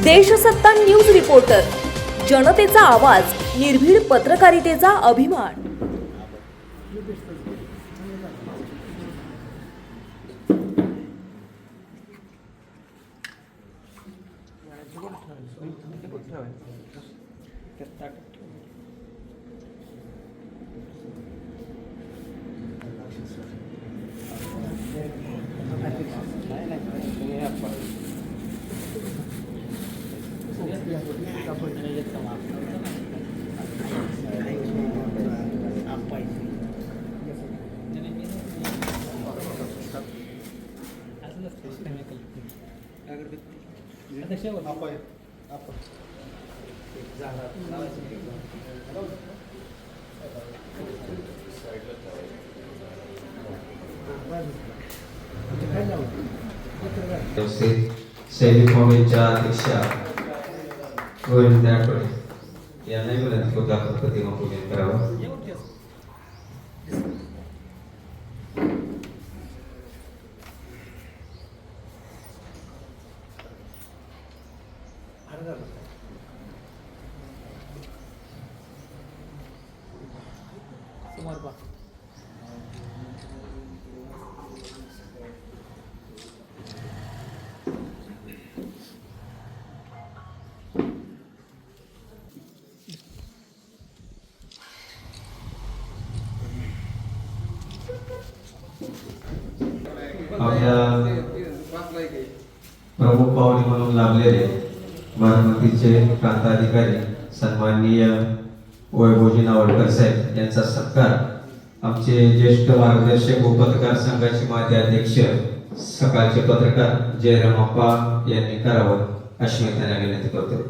Deshsatta news reporter, जनतेचा आवाज, निर्भीड पत्रकारितेचा अभिमान। सैनिक फाउंडेशनच्या अध्यक्षा गोविंद आठवडे यांनाही विनंती करतो आपण प्रतिमा पूजन करावं। आपल्या प्रमुख पाहुणे म्हणून लाभलेले बारामतीचे प्रांताधिकारी सन्माननीय वैभवजी नावडकर साहेब यांचा सत्कार आमचे ज्येष्ठ मार्गदर्शक व पत्रकार संघाचे माजी अध्यक्ष सकाळचे पत्रकार जयराम अप्पा यांनी करावं अशी मी त्यांना विनंती करतो।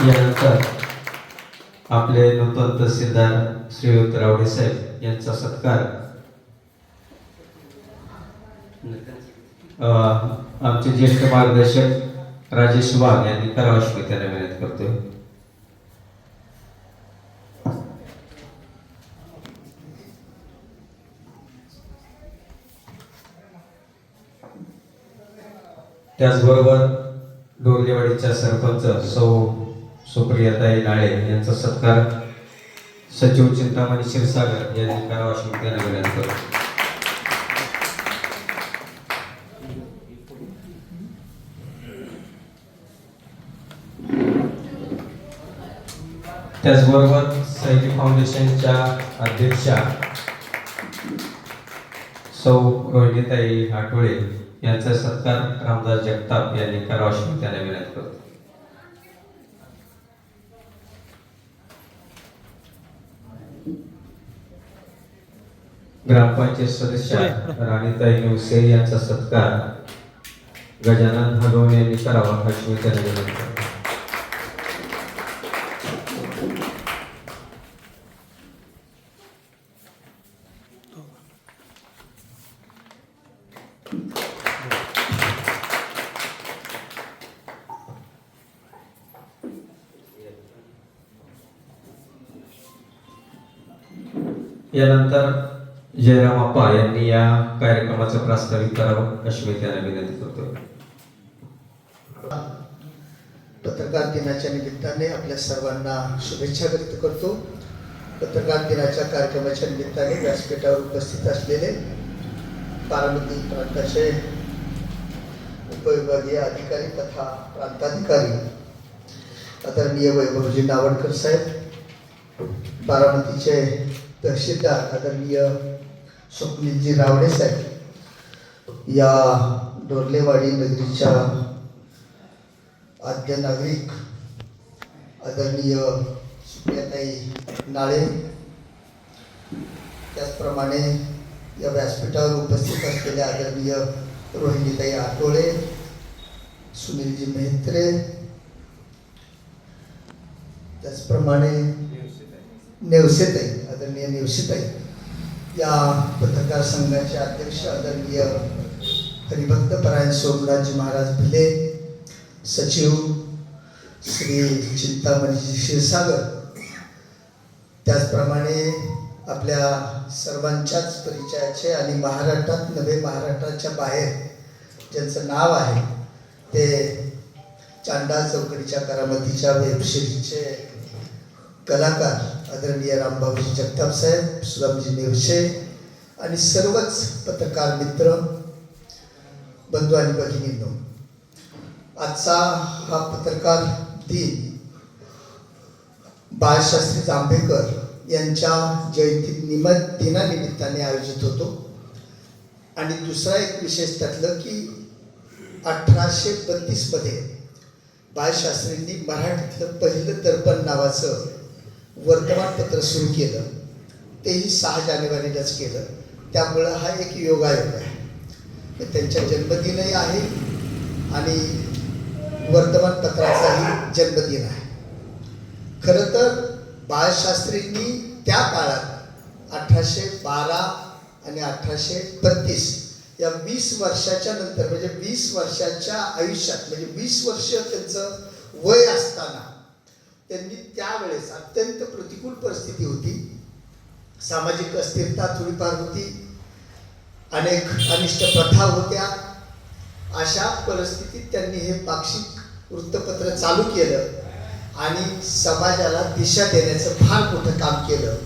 यानंतर आपले नूतन तहसीलदार श्रीयुत रावडे साहेब यांचा सत्कार आमचे ज्येष्ठ मार्गदर्शक राजेश वाघ यांनी करावा अशी मी त्यांना विनंती करतोय। त्याचबरोबर डोरलेवाडीच्या सरपंच सौ सुप्रियाताई नाळे यांचा सत्कार सचिव चिंतामणी क्षीरसागर यांनी करावा अशी त्यांना विनंती करतो। त्याचबरोबर सैनिक फाउंडेशनच्या अध्यक्षा सौ रोहिणीताई आठवडे यांचा सत्कार रामदास जगताप यांनी करावा अशी त्यांना विनंती करतो। ग्रामपंचायत सदस्य राणीताई नेवसे यांचा सत्कार गजानन हगवणे यांनी करावा अशी त्यांना विनंती करतो। यानंतर जयराम अप्पा यांनी या कार्यक्रमाचं प्रास्ताविक करावं अशी मी त्यांना विनंती करतो। पत्रकार दिनाच्या निमित्ताने आपल्या सर्वांना शुभेच्छा व्यक्त करतो। पत्रकार दिनाच्या कार्यक्रमाच्या निमित्ताने व्यासपीठावर उपस्थित असलेले बारामती प्रांताचे उपविभागीय अधिकारी तथा प्रांताधिकारी आदरणीय वैभवजी नावडकर साहेब, बारामतीचे तहसीलदार आदरणीय स्वप्नीलजी रावडे साहेब, या डोरलेवाडी नगरीच्या आद्य नागरिक आदरणीय सुप्रियाताई नाळे, त्याचप्रमाणे या व्यासपीठावर उपस्थित असलेल्या आदरणीय रोहिणीताई आठवडे, सुनीलजी मेहत्रे, त्याचप्रमाणे नेवसेताई आदरणीय नेवसेताई या पत्रकार संघाचे अध्यक्ष आदरणीय हरिभक्तपरायण सोमनाथजी महाराज भिले, सचिव श्री चिंतामणीजी क्षीरसागर, त्याचप्रमाणे आपल्या सर्वांच्याच परिचयाचे आणि महाराष्ट्रात नव्हे महाराष्ट्राच्या बाहेर ज्यांचं नाव आहे ते चांदा चौकडीच्या करामतीच्या वेबसिरीजचे कलाकार आदरणीय रामभाऊजी जगताप साहेब, सुदामजी नेवशे आणि सर्वच पत्रकार मित्र, बंधू आणि भगिनींनो, आजचा हा पत्रकार दिन बाळशास्त्री जांभेकर यांच्या दिनानिमित्ताने आयोजित होतो. आणि दुसरा एक विशेष त्यातलं की 1832 मध्ये बाळशास्त्रींनी मराठीतलं पहिलं दर्पण नावाचं वर्तमानपत्र सुरू केलं. तेही 6 जानेवारीलाच केलं. त्यामुळं हा एक योगायोग आहे. त्यांच्या जन्मदिनही आहे आणि वर्तमानपत्राचाही जन्मदिन आहे. खरं तर बाळशास्त्रींनी त्या काळात 1812 आणि 1832 या 20 वर्षाच्या नंतर, म्हणजे 20 वर्षाच्या आयुष्यात, म्हणजे 20 वर्ष त्यांचं वय असताना त्यांनी त्यावेळेस अत्यंत प्रतिकूल परिस्थिती होती. सामाजिक अस्थिरता थोडीफार होती, अनेक अनिष्ट प्रथा होत्या. अशा परिस्थितीत त्यांनी हे पाक्षिक वृत्तपत्र चालू केलं आणि समाजाला दिशा देण्याचं फार मोठं काम केलं.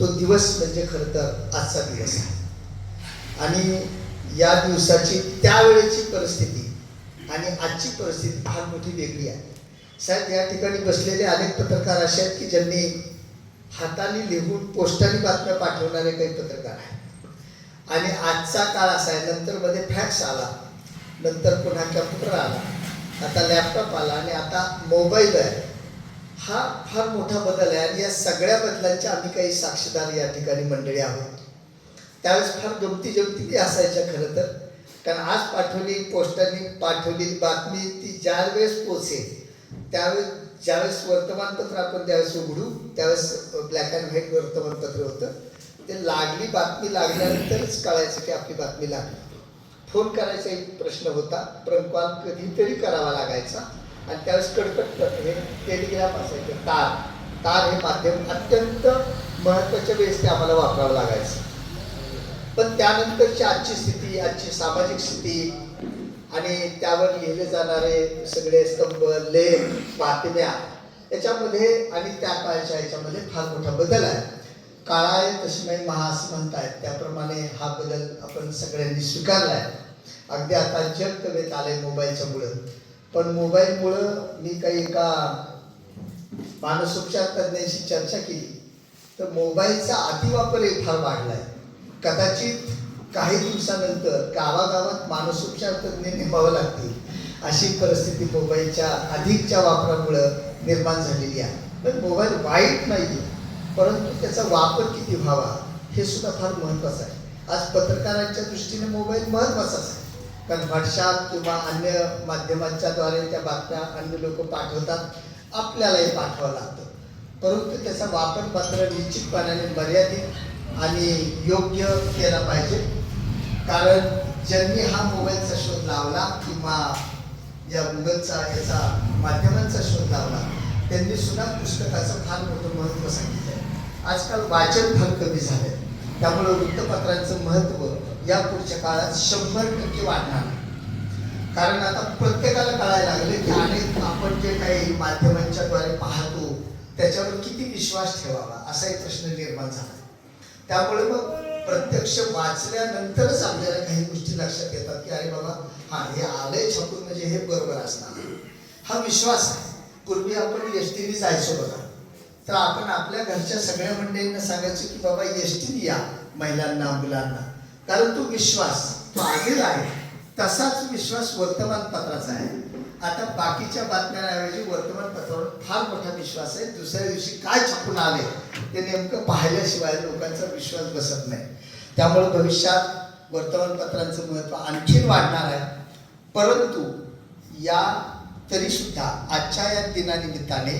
तो दिवस म्हणजे खरं तर आजचा दिवस आहे. आणि या दिवसाची त्यावेळेची परिस्थिती आणि आजची परिस्थिती फार मोठी वेगळी आहे. साहेब, या ठिकाणी बसलेले अनेक पत्रकार असे आहेत की ज्यांनी हाताने लिहून पोस्टाने बातम्या पाठवणारे काही पत्रकार आहेत. आणि आजचा काळ असा आहे, नंतर मध्ये फॅक्स आला, नंतर पुन्हा कम्प्युटर आला, आता लॅपटॉप आला आणि आता मोबाईल आहे. हा फार मोठा बदल आहे आणि या सगळ्या बदलांच्या आम्ही काही साक्षीदार या ठिकाणी मंडळी आहोत. त्यावेळेस फार गमती असायच्या खरं तर, कारण आज पोस्टाने पाठवलेली बातमी ती ज्या वेळेस पोचेल त्यावेळेस, ज्यावेळेस वर्तमानपत्र आपण त्यावेळेस उघडू त्यावेळेस ब्लॅक अँड व्हाईट वर्तमानपत्र होतं. ते लागली बातमी लागल्यानंतरच कळायचं की आपली बातमी लागली. फोन करायचा एक प्रश्न होता, ट्रंक कॉल कधीतरी करावा लागायचा आणि त्यावेळेस कडकट हे टेलिग्राफ असायचं. तार हे माध्यम अत्यंत महत्त्वाच्या वेळेस ते आम्हाला वापरावं लागायचं. पण त्यानंतरची आजची स्थिती, आजची सामाजिक स्थिती आणि त्यावर लिहिले जाणारे सगळे स्तंभ, लेख, बातम्या याच्यामध्ये आणि त्या काळच्या याच्यामध्ये फार मोठा बदल आहे. काळाय तशी नाही महा असं म्हणतायत, त्याप्रमाणे हा बदल आपण सगळ्यांनी स्वीकारला आहे. अगदी आता जग कवेत आलंय मोबाईलच्या मुळं. पण मोबाईलमुळं मी काही एका मानसोपचार तज्ज्ञांशी चर्चा केली तर मोबाईलचा अतिवापरही फार वाढला आहे. कदाचित काही दिवसानंतर गावागावात मानसोपचार तज्ज्ञ नेमावं लागतील अशी परिस्थिती मोबाईलच्या अधिकच्या वापरामुळं निर्माण झालेली आहे. पण मोबाईल वाईट नाही, परंतु त्याचा वापर किती व्हावा हे सुद्धा फार महत्त्वाचं आहे. आज पत्रकारांच्या दृष्टीने मोबाईल महत्त्वाचाच आहे, कारण व्हॉट्सअप किंवा अन्य माध्यमांच्या द्वारे त्या बातम्या अन्य लोक पाठवतात, आपल्यालाही पाठवावं लागतं. परंतु त्याचा वापर मात्र निश्चितपणाने मर्यादित आणि योग्य केला पाहिजे. कारण ज्यांनी हा मोबाईलचा शोध लावला किंवा या गुगलचा याचा माध्यमांचा शोध लावला त्यांनी सुद्धा पुस्तकाचं फार मोठं महत्त्व सांगितलं आहे. आजकाल वाचन फार कमी झालं, त्यामुळे वृत्तपत्रांचं महत्त्व या पुढच्या काळात 100% वाढणार. कारण आता प्रत्येकाला कळायला लागले की अनेक आपण जे काही माध्यमांच्या द्वारे पाहतो त्याच्यावर किती विश्वास ठेवावा असा एक प्रश्न निर्माण झाला. त्यामुळे मग प्रत्यक्ष वाचल्यानंतरच आपल्याला काही गोष्टी लक्षात येतात की अरे बाबा, हा हे आलंय छापून म्हणजे हे बरोबर असणार, हा विश्वास आहे. पूर्वी आपण एसटीने जायचो बघा, तर आपण आपल्या घरच्या सगळ्या मंडळींना सांगायचं की बाबा एसटीने या, महिलांना, मुलांना, कारण तो विश्वास तो आधीच आहे. तसाच विश्वास वर्तमानपत्राचा आहे. आता बाकीच्या बातम्यांऐवजी वर्तमानपत्रावर फार मोठा विश्वास आहे. दुसऱ्या दिवशी काय छापून आले ते नेमकं पाहिल्याशिवाय लोकांचा विश्वास बसत नाही. त्यामुळे भविष्यात वर्तमानपत्रांचं महत्त्व आणखीन वाढणार आहे. परंतु या तरीसुद्धा आजच्या या दिनानिमित्ताने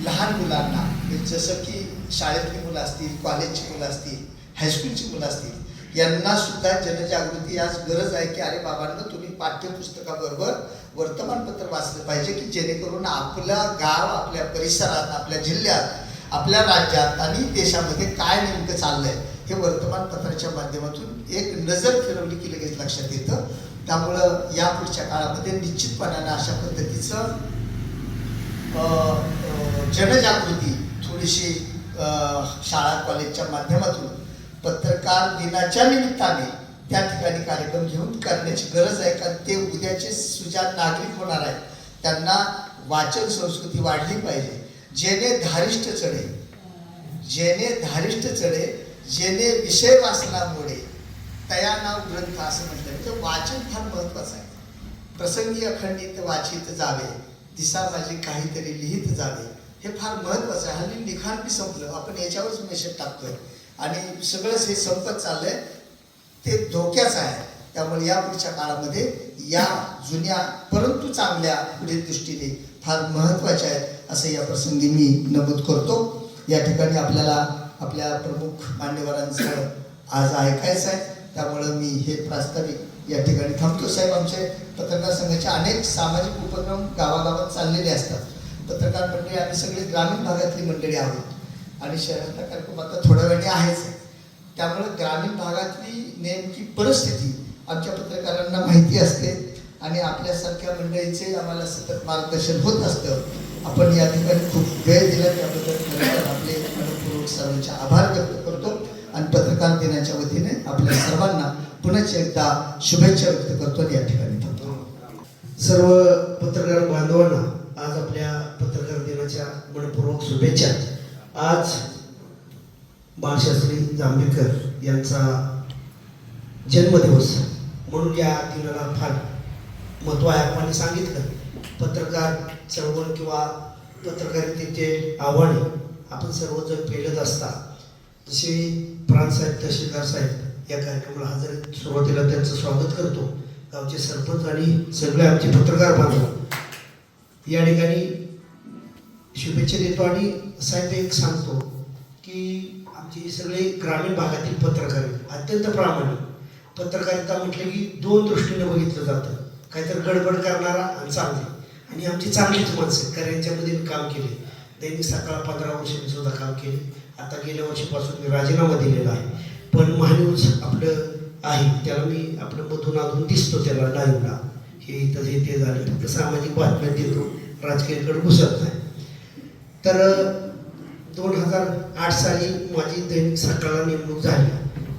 लहान मुलांना, जसं की शाळेतली मुलं असतील, कॉलेजची मुलं असतील, हायस्कूलची मुलं असतील, यांना सुद्धा जनजागृती आज गरज आहे की अरे बाबांना तुम्ही पाठ्यपुस्तकाबरोबर वर्तमानपत्र वाचलं पाहिजे, की जेणेकरून आपलं गाव, आपल्या परिसरात, आपल्या जिल्ह्यात, आपल्या राज्यात आणि देशामध्ये काय नेमकं चाललंय हे वर्तमानपत्राच्या माध्यमातून एक नजर फिरवली की लगेच लक्षात येतं. त्यामुळं या पुढच्या काळामध्ये निश्चितपणाने अशा पद्धतीचं जनजागृती थोडीशी शाळा कॉलेजच्या माध्यमातून पत्रकार दिनाच्या निमित्ताने त्या ठिकाणी कार्यक्रम घेऊन करण्याची गरज आहे. कारण ते उद्याचे सुजाण नागरिक होणार आहेत, त्यांना वाचन संस्कृती वाढली पाहिजे. जेणे धारिष्ट चढे, जेणे धारिष्ट चढे, जेणे विषय वाचनामुळे तया नाव ग्रंथ असं म्हटलं. तर वाचन फार महत्वाचं आहे. प्रसंगी अखंडित वाचित जावे, दिसा माझी काहीतरी लिहित जावे, हे फार महत्वाचं आहे. हल्ली लिखाण बी संपलं, आपण याच्यावरच मेसेज टाकतोय आणि सगळंच हे संपत चाललंय, ते धोक्याचं आहे. त्यामुळे या पुढच्या काळामध्ये या जुन्या परंतु चांगल्या पुढील दृष्टीने फार महत्त्वाच्या आहेत असं या प्रसंगी मी नमूद करतो. या ठिकाणी आपल्याला आपल्या प्रमुख मान्यवरांचं आज ऐकायचं आहे, त्यामुळं मी हे प्रास्ताविक या ठिकाणी थांबतो. साहेब, आमचे पत्रकार संघाचे अनेक सामाजिक उपक्रम गावागावात चाललेले असतात. पत्रकार मंडळी आम्ही सगळे ग्रामीण भागातली मंडळी आहोत आणि शहरातला कार्यक्रम आता थोड्या वेळाने आहेच. त्यामुळे ग्रामीण भागातली नेमकी परिस्थिती आमच्या पत्रकारांना माहिती असते आणि आपल्यासारख्या मंडळींचे आम्हाला सतत मार्गदर्शन होत असतं. आपण या ठिकाणी खूप वेळ दिला त्याबद्दल आपले मनपूर्वक सर्वांचे आभार व्यक्त करतो आणि पत्रकार दिनाच्या वतीने आपल्या सर्वांना पुन्हा एकदा शुभेच्छा व्यक्त करतो आणि या ठिकाणी थांबतो. सर्व पत्रकार बांधवांना आज आपल्या पत्रकार दिनाच्या मनपूर्वक शुभेच्छा. आज बाळशास्त्री जांभेकर यांचा जन्मदिवस म्हणून या दिनाला फार महत्त्व आहे. आपण सांगितलं पत्रकार चळवळ किंवा पत्रकारितेचे आव्हाने आपण सर्वजण पेलत असता. जसे प्रांतसाहेब तहसीलदार साहेब या कार्यक्रमाला हजर, सुरुवातीला त्यांचं स्वागत करतो. गावचे सरपंच आणि सगळे आमचे पत्रकार बांधव या ठिकाणी शुभेच्छा देतो. आणि साहेब एक सांगतो की आमचे सगळे ग्रामीण भागातील पत्रकार अत्यंत प्रामाणिक. पत्रकारिता म्हटलं की दोन दृष्टीने बघितलं जातं, काहीतरी गडबड करणारा आणि चांगली. आणि आमची चांगलीच माणसं, कारण यांच्यामध्ये मी काम केले. दैनिक सकाळ 15 वर्ष मी सुद्धा काम केले. आता गेल्या वर्षीपासून मी राजीनामा दिलेला आहे. पण महान्यूज आपलं आहे, त्याला मी आपलं मधून अधून दिसतो त्याला लाईव्हला, हे इथं हे ते झालं. फक्त सामाजिक बातम्या देतो, राजकीयकडे घुसत नाही. तर 2008 साली माझी दैनिक सकाळला नेमणूक झाली.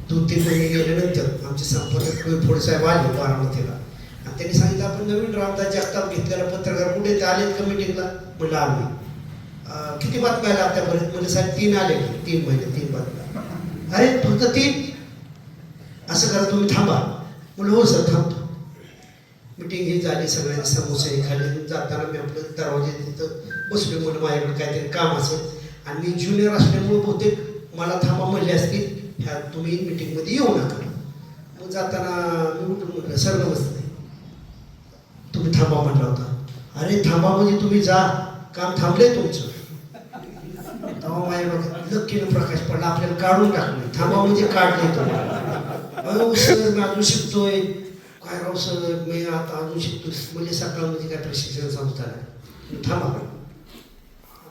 2-3 महिने गेल्यानंतर आमचे संपर्क फोडे साहेब आले बारामतीला आणि त्यांनी सांगितलं आपण नवीन रामदास जगताप घेतलेला पत्रकार कुठे ते आलेत का मीटिंगला? म्हणलं आम्ही. किती बातम्या आल्या आतापर्यंत? म्हणजे साहेब 3 आले, 3 महिने 3 बातम्या. अरे फक्त 3? असं करा तुम्ही थांबा. म्हणलं हो सर थांबतो. मिटिंग ही झाली, सगळ्यांनी समोसे खाली. जाताना मी आपलं दरवाजे तिथं बसलो. म्हणलं माझ्याकडे काहीतरी काम असेल आणि मी ज्युनियर असल्यामुळे बहुतेक मला थांबा म्हणले असतील, ह्या तुम्ही मिटिंगमध्ये येऊ नका. मग जाताना मी उठून म्हटलं सर नमस्ते, तुम्ही थांबा म्हटला होता. अरे थांबा म्हणजे तुम्ही जा, काम थांबले तुमचं. तेव्हा माझ्या डोक्यात नक्कीनं प्रकाश पडला, आपल्याला काढून टाकलं. थांबा म्हणजे काढले तुम्ही. अहो सर मी अजून शिकतोय. काय राव सर मी आता अजून शिकतो. म्हणजे सकाळ म्हणजे काय प्रशिक्षण संस्था नाही. थांबा.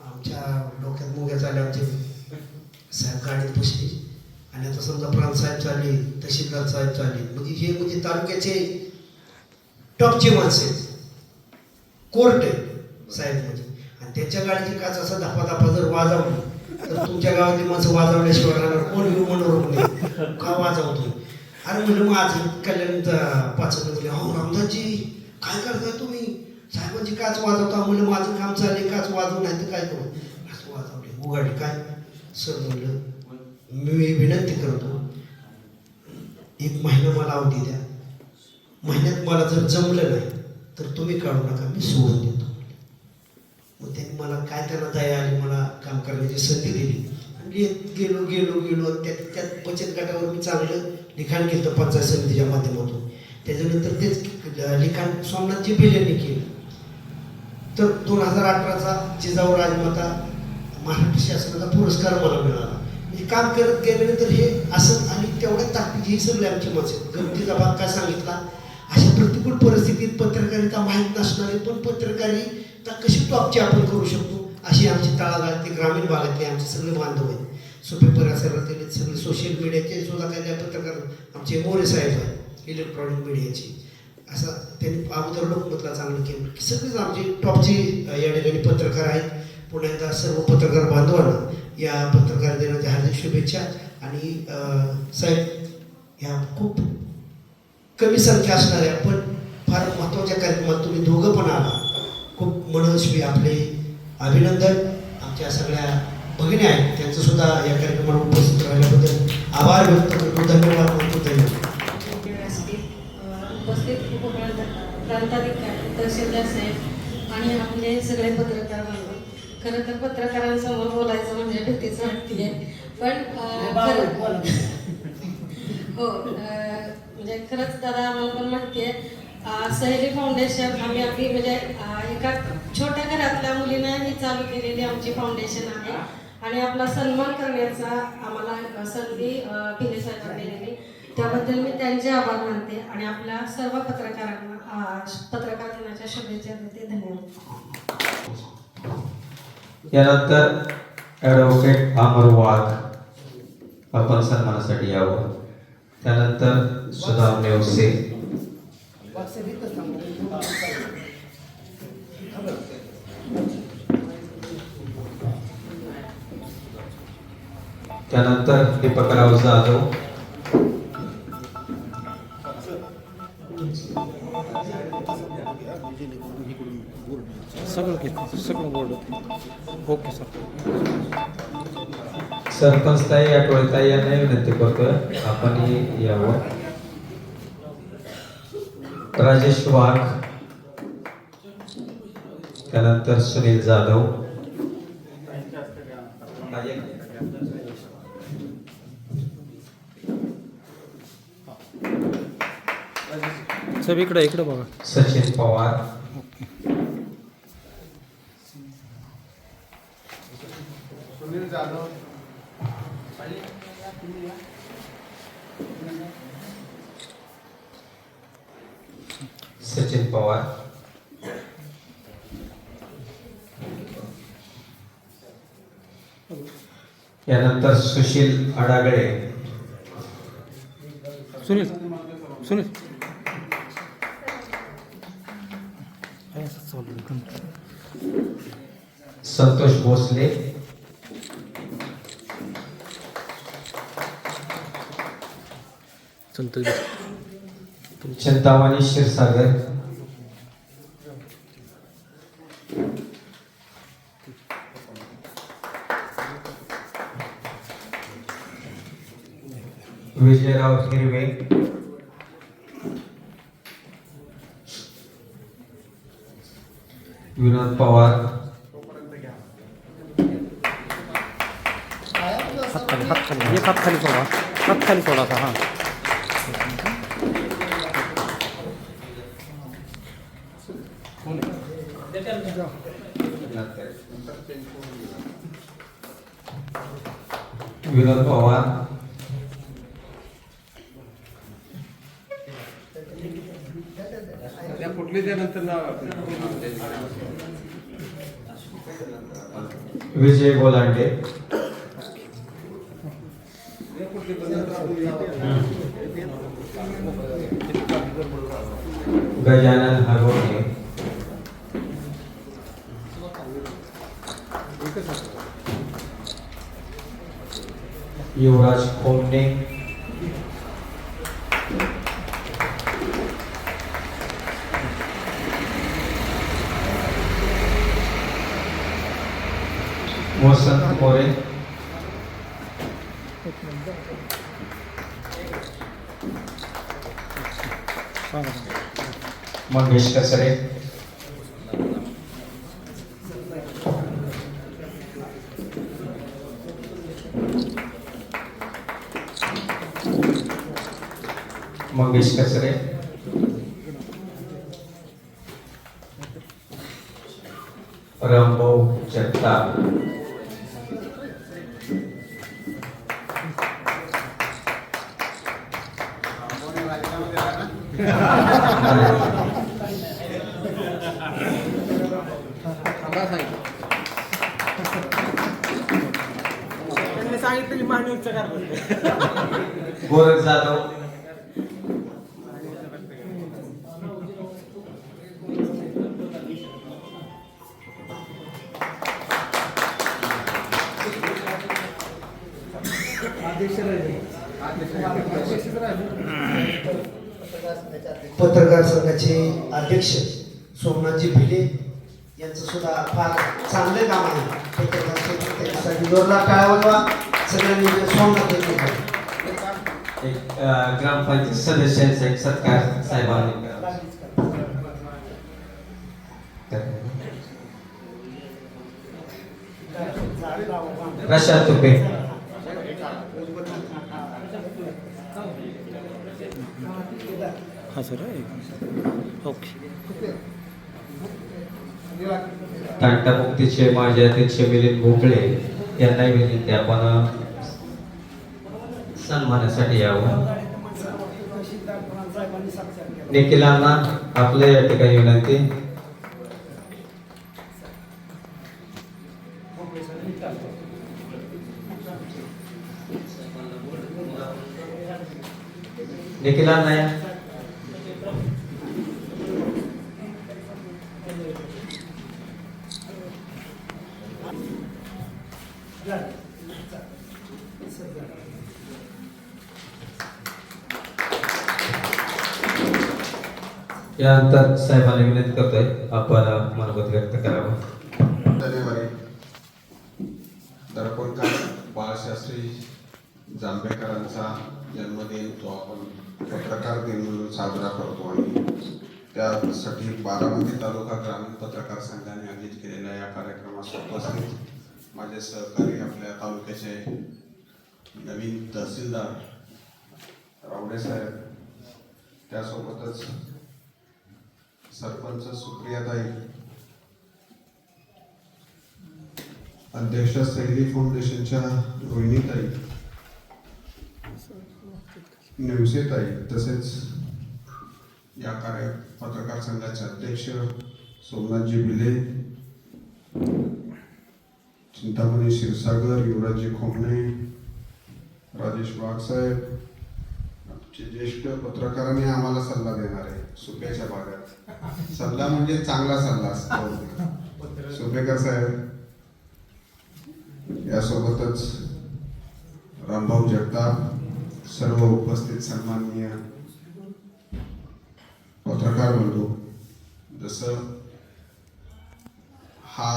आमच्या डोक्यात मुग्या झाल्या. आमचे साहेब गाडीत बसले आणि आता समजा प्रांतसाहेब चालले, तहसीलदार साहेब चालले, म्हणजे हे म्हणजे तालुक्याचे टॉपचे माणसे, कोर्ट आहे साहेब म्हणजे. आणि त्यांच्या गाडीची काच असा धापा जर वाजवली तर तुमच्या गावातली माणसं वाजवल्याशिवाय राहणार कोण येऊ मनोरम नाही का वाजवतो. अरे म्हणलं मग आज कल्याणचा 5 म्हणले हो रामदासजी काय करताय तुम्ही? साहेबांची काच वाजवता. म्हणलं माझं काम चालले, काच वाजवू नाही तर काय करू? असं वाजवले उघडले. काय सर म्हणलं मी विनंती करतो 1 महिना मला अवधी द्या. महिन्यात मला जर जमलं नाही तर तुम्ही काढू नका, मी सोडून देतो. मग त्यांनी मला काय त्यांना दया आली, मला काम करण्याची संधी दिली. आणि गेलो त्यात बचत गटावर मी चांगलं लिखाण केलं पंचायत समितीच्या माध्यमातून. त्याच्यानंतर तेच लिखाण सोमनाथजी भिलेंनी केलं. तर 2018चा जिजाऊ राजमाता महाराष्ट्र शासनाचा पुरस्कार मला मिळाला. म्हणजे काम करत गेल्यानंतर हे असं आणि तेवढ्या ताकदीची ही सगळी आमची मत आहे. गमतीचा भाग काय सांगितला, अशा प्रतिकूल परिस्थितीत पत्रकारिता माहीत नसणारे पण पत्रकारिता कशी टॉपची आपण करू शकतो अशी आमची तळागाळातली ग्रामीण भागातले आमचे सगळे बांधव आहेत. सोपे परिसरातील सगळे सोशल मीडियाचे सुद्धा काही पत्रकार आमचे मोरे साहेब आहेत इलेक्ट्रॉनिक मीडियाचे, असं त्यांनी अगोदर लोकमतला चांगलं केलं की सगळेच आमचे टॉपचे या ठिकाणी पत्रकार आहेत. पुन्हा एकदा सर्व पत्रकार बांधवांना या पत्रकार दिनाच्या हार्दिक शुभेच्छा. आणि साहेब ह्या खूप कमी संख्या असणाऱ्या पण फार महत्त्वाच्या कार्यक्रमात तुम्ही दोघं पण आला, खूप मनस्वी आपले अभिनंदन. आमच्या सगळ्या भगिनी आहेत त्यांचं सुद्धा या कार्यक्रमाला उपस्थित राहिल्याबद्दल आभार व्यक्त करतो, धन्यवाद म्हणतो. धन्यवाद. उपस्थित प्रांताधिकारी तहसीलदार साहेब आणि आपले सगळे पत्रकार बांधव, खरं तर पत्रकारांसमोर बोलायचं म्हणजे भीतीच वाटते, पण हो म्हणजे खरंच दादा आम्हाला पण माहिती आहे सहेली फाउंडेशन आम्ही अगदी म्हणजे एका छोट्या घरातल्या मुलीनं ही चालू केलेली आमची फाउंडेशन आहे आणि आपला सन्मान करण्याचा आम्हाला संधी पिले साहेबांनी दिली, त्याबद्दल मी त्यांचे आभार मानते आणि आपल्या सर्व पत्रकारांना पत्रकार दिनाच्या शुभेच्छा देते. धन्यवाद. यानंतर ॲडव्होकेट अमर वाघ आपण सन्मानासाठी यावं. त्यानंतर सुधा नेवसे, त्यानंतर दीपकराव जाधव, सगळं बोर्ड ओके सर. सरपंच ताई आठवडताई यांना विनंती करतोय आपण यावं. राजेश वाघ, त्यानंतर सुनील जाधव, सब इकडे बघा. सचिन पवार, सुनील जाधव, सचिन पवार, यानंतर सुशील अडागळे, सुनील संतोष भोसले, चिंतामणी क्षीरसागर, विजयराव हिरवे, विनोद पवार, हात खाली सोडा हा. विनोद पवार, कुठली त्यानंतर नाव विजय गोलांडे, गजानन हगवणे, युवराज कोमने, वसंत मोरे, मंगेश कसरे, मंगेश कसरे, रामभाऊ जगताप, मला सांगितलं त्यांनी सांगितलं की मान्य उच्चार करते. गोरख जाधव, पत्रकार संघाचे अध्यक्ष सोमनाथजी भिले यांचं सुद्धा फार चांगलं काम आहे. पत्रकार संघ त्याच्यासाठी जोरदार टाळ्या वाजवा सगळ्यांनी. सोमनाथ एक ग्रामपंचायत सदस्यांचा एक सत्कार साहेबांनी करावा. प्रशांत तुपे, हां सर ओके. टाटा मुक्तीचे माजी अध्यक्ष मिलिंद भोपळे यांनाही विनंती आपण सन्मानासाठी यावं. निखिलांना आपल्या या ठिकाणी विनंती. निखिलांना या. यानंतर साहेबांना विनंती करतोय आपण मनोगत व्यक्त करावं. जानेवारी दर्पणकार बाळशास्त्री जांभेकरांचा जन्मदिन तो आपण पत्रकार दिन म्हणून साजरा करतो आणि त्यासाठी बारामती तालुका ग्रामीण पत्रकार संघाने आयोजित केलेल्या या कार्यक्रमास उपस्थित माझे सहकारी आपल्या तालुक्याचे नवीन तहसीलदार रावडे साहेब, त्यासोबतच सरपंच सुप्रियाताई, अध्यक्ष सैली फाउंडेशनच्या रोहिणीताई, नेवसेताई, तसेच या पत्रकार संघाचे अध्यक्ष सोमनाथजी भिले, चिंतामणी क्षीरसागर, युवराजजी खोमणे, राजेश वाघसाहेब, आमचे ज्येष्ठ पत्रकारांनी आम्हाला सल्ला देणार आहे सुप्याच्या भागात. सल्ला म्हणजे चांगला सल्ला असतो. सुपेकर साहेब, यासोबतच रामभाऊ जगताप, सर्व उपस्थित सन्माननीय पत्रकार बंधू, जसं हा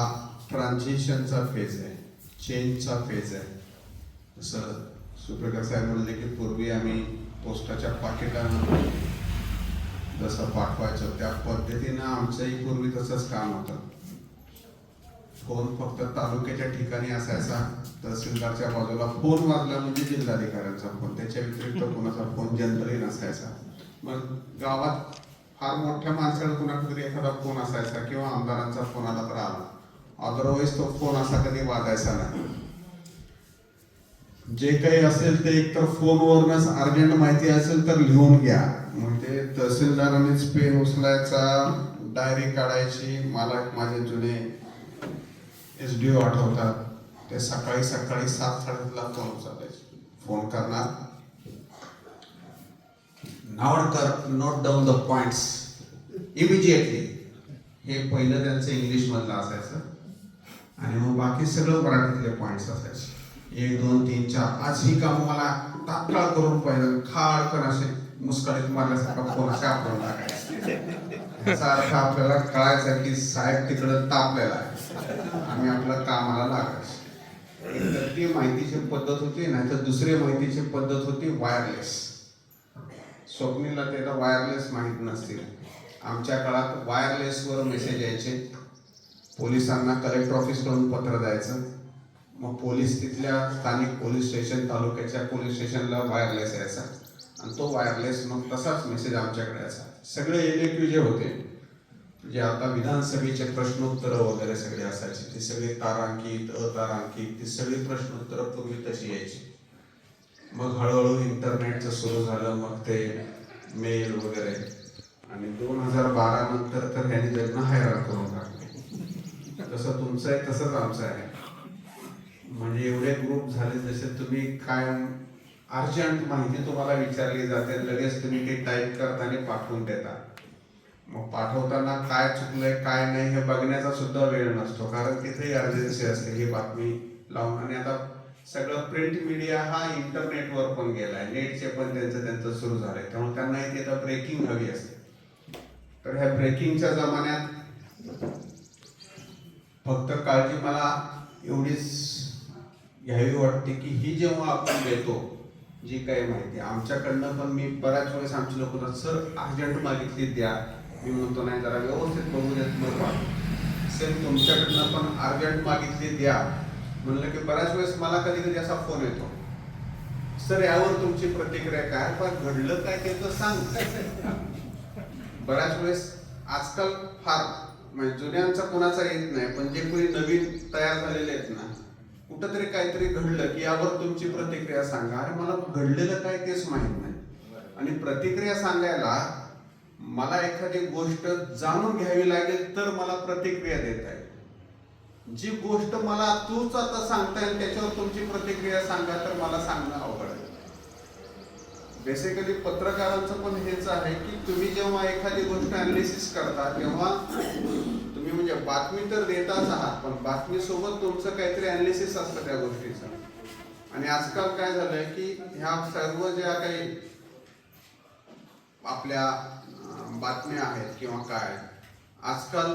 ट्रान्झिशनचा फेज आहे, चेंजचा फेज आहे, तसं सुप्रेकर साहेब म्हणले की पूर्वी आम्ही पोस्टाच्या पाकिटानं जसं पाठवायचं त्या पद्धतीनं आमचंही पूर्वी तसंच काम होतं. फोन फक्त तालुक्याच्या ठिकाणी असायचा, तहसीलदारच्या बाजूला फोन वाजला म्हणजे जिल्हाधिकाऱ्यांचा फोन, त्याच्या व्यतिरिक्त कोणाचा फोन जनरली नसायचा. मग गावात फार मोठ्या माणसाला कुणाकडे एखादा फोन असायचा किंवा आमदारांचा फोन आला तर आला, अदरवाईज तो फोन असा कधी वाजायचा नाही. जे काही असेल ते एकतर फोनवरनच अर्जंट माहिती असेल तर लिहून घ्या, म्हणजे तहसीलदारांनीच पेन उचलायचा, डायरी काढायची. मला माझे जुने SDO आठवतात, ते सकाळी 7:30ला फोन उचलायचे, फोन करणार, note down the points immediately, हे पहिलं त्यांचं इंग्लिश मधलं असायचं आणि मग बाकी सगळं मराठीतले पॉइंट्स असायचे. 1 2 3 4 आज ही काम मला तात्काळ करून पाहिजे, खाडकन असे मुस्कळीत मारल्यासारखा फोन असे आपण टाकायचा. याचा अर्थ आपल्याला कळायचा की साहेब तिकडं तापलेला आहे, आम्ही आपल्या कामाला लागायचं. तर ती माहितीची पद्धत होती, नाही तर दुसरी माहितीची पद्धत होती वायरलेस. स्वप्नीला त्याला वायरलेस माहीत नसतील. आमच्या काळात वायरलेसवर मेसेज यायचे, पोलिसांना कलेक्टर ऑफिसकडून पत्र द्यायचं, मग पोलीस तिथल्या स्थानिक पोलीस स्टेशन, तालुक्याच्या पोलीस स्टेशनला वायरलेस यायचा आणि तो वायरलेस मग तसाच मेसेज आमच्याकडे यायचा. सगळे इलेक्ट्रिक जे होते, जे आता विधानसभेचे प्रश्नोत्तर वगैरे सगळे असायचे, ते सगळे तारांकित, अतारांकित, ती सगळी प्रश्नोत्तर पूर्वी तशी यायची. मग हळूहळू इंटरनेटचं सुरू झालं, मग ते मेल वगैरे, आणि 2012 नंतर तर ह्यांनी जगणं हैराण करून टाकले. जसं तुमचं आहे तसंच आमचं आहे. म्हणजे एवढे ग्रुप झाले जसे तुम्ही काय अर्जंट माहिती तुम्हाला विचारली जाते, लगेच तुम्ही ते टाईप करता आणि पाठवून देता. मग पाठवताना काय चुकलंय काय नाही हे बघण्याचा सुद्धा वेळ नसतो, कारण तिथे अर्जन्सी असते ही बातमी लावून. आणि आता सगळं प्रिंट मीडिया हा इंटरनेटवर पण गेलाय, नेटचे पण त्यांचं सुरू झालंय, त्यामुळे त्यांना इथे ब्रेकिंग हवी असते. तर ह्या ब्रेकिंगच्या जमान्यात फक्त काळजी मला एवढीच घ्यावी वाटते की ही जेव्हा आपण देतो जी काही माहिती आमच्याकडनं, पण मी बऱ्याच वेळेस आमची लोक सर अर्जंट मागितली द्या, मी म्हणतो नाही जरा व्यवस्थित बघू देत मग सेम तुमच्याकडनं पण अर्जंट मागितली द्या म्हणलं की बऱ्याच वेळेस मला कधी कधी असा फोन येतो, सर यावर तुमची प्रतिक्रिया काय, पण घडलं काय ते तर सांग. बऱ्याच वेळेस आजकाल फार म्हणजे जुन्यांचा कुणाचा येत नाही, पण जे कोणी नवीन तयार झालेले आहेत ना, कुठंतरी काहीतरी घडलं की यावर तुमची प्रतिक्रिया सांगा. अरे मला घडलेलं काय तेच माहित नाही, आणि प्रतिक्रिया सांगायला मला एखादी गोष्ट जाणून घ्यावी लागेल तर मला प्रतिक्रिया देता येईल. जी गोष्ट मला तूच आता सांगता येईल त्याच्यावर तुमची प्रतिक्रिया सांगा तर मला सांगणं अवघड आहे. बेसिकली पत्रकारांचं पण हेच आहे की तुम्ही जेव्हा एखादी गोष्ट अनालिसिस करता तेव्हा तुम्ही म्हणजे बातमी तर देताच आहात, पण बातमीसोबत तुमचं काहीतरी अनालिसिस असतं त्या गोष्टीचं. आणि आजकाल काय झालंय की ह्या सर्व ज्या काही आपल्या बातम्या आहेत किंवा काय, आजकाल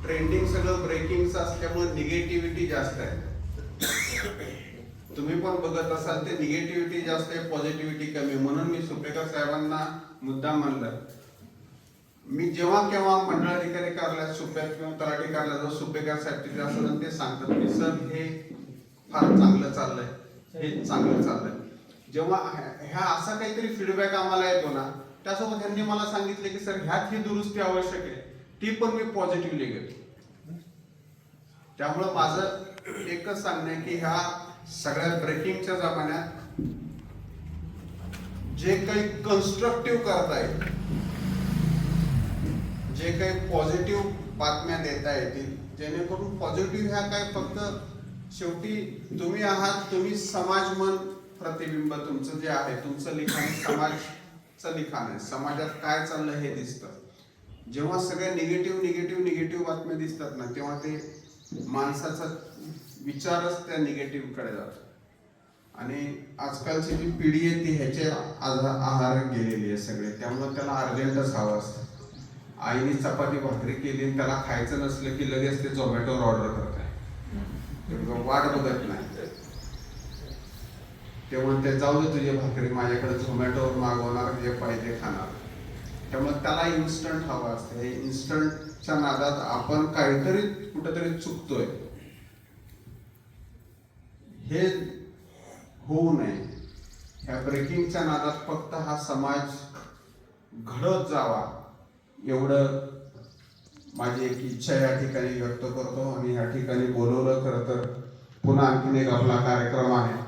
ट्रेंडिंग सगळं ब्रेकिंगचं असल्यामुळे निगेटिव्हिटी जास्त आहे. तुम्ही पण बघत असाल ते निगेटिव्हिटी जास्त आहे, पॉझिटिव्हिटी कमी. म्हणून मी सुपेकर साहेबांना मुद्दा म्हणलं, मी जेव्हा केव्हा मंडळाधिकारी कार्यालयात सुप्यात किंवा तलाठी कार्यालयात सुपेकर साहेब तिथे असतात ते सांगतात की सर हे फार चांगलं चाललंय, हे चांगलं चाललंय. जेव्हा ह्या असा काहीतरी फीडबॅक आम्हाला येतो ना, त्यासोबत त्यांनी मला सांगितले की सर ह्यात ही दुरुस्ती आवश्यक आहे, ती पण मी पॉझिटिव्हली घेतो. त्यामुळं माझं एकच सांगणं आहे की ह्या सगळ्या ब्रेकिंगच्या जमान्यात जे काही कन्स्ट्रक्टिव्ह करता येईल, जे काही पॉझिटिव्ह बातम्या देता येतील, जेणेकरून पॉझिटिव्ह ह्या काय फक्त शेवटी तुम्ही आहात, तुम्ही समाज मन प्रतिबिंब तुमचं जे आहे, तुमचं लिखाण समाजचं लिखाण आहे, समाजात काय चाललं हे दिसतं. जेव्हा सगळ्या निगेटिव्ह बातम्या दिसतात ना, तेव्हा ते माणसाचा विचारच त्या निगेटिव्ह कडे जातो. आणि आजकालची जी पिढी आहे ती ह्याच्या आहार गेलेली आहे सगळे, त्यामुळे त्याला अर्जंटच हवं असतं. आईने चपाती भाकरी केली आणि त्याला खायचं नसलं की लगेच ते झोमॅटोवर ऑर्डर करत आहे, वाट बघत नाही. तेव्हा ते जाऊ दे तुझी भाकरी, माझ्याकडे झोमॅटोवर मागवणार, जे पाहिजे खाणार. त्यामुळे त्याला इन्स्टंट हवं असतं. हे इन्स्टंटच्या नादात आपण काहीतरी कुठेतरी चुकतोय, हे होऊ नये. ह्या ब्रेकिंगच्या नादात फक्त हा समाज घडत जावा एवढं माझी एक इच्छा या ठिकाणी व्यक्त करतो. आणि या ठिकाणी बोलवलं खरं तर पुन्हा आणखीन एक आपला कार्यक्रम आहे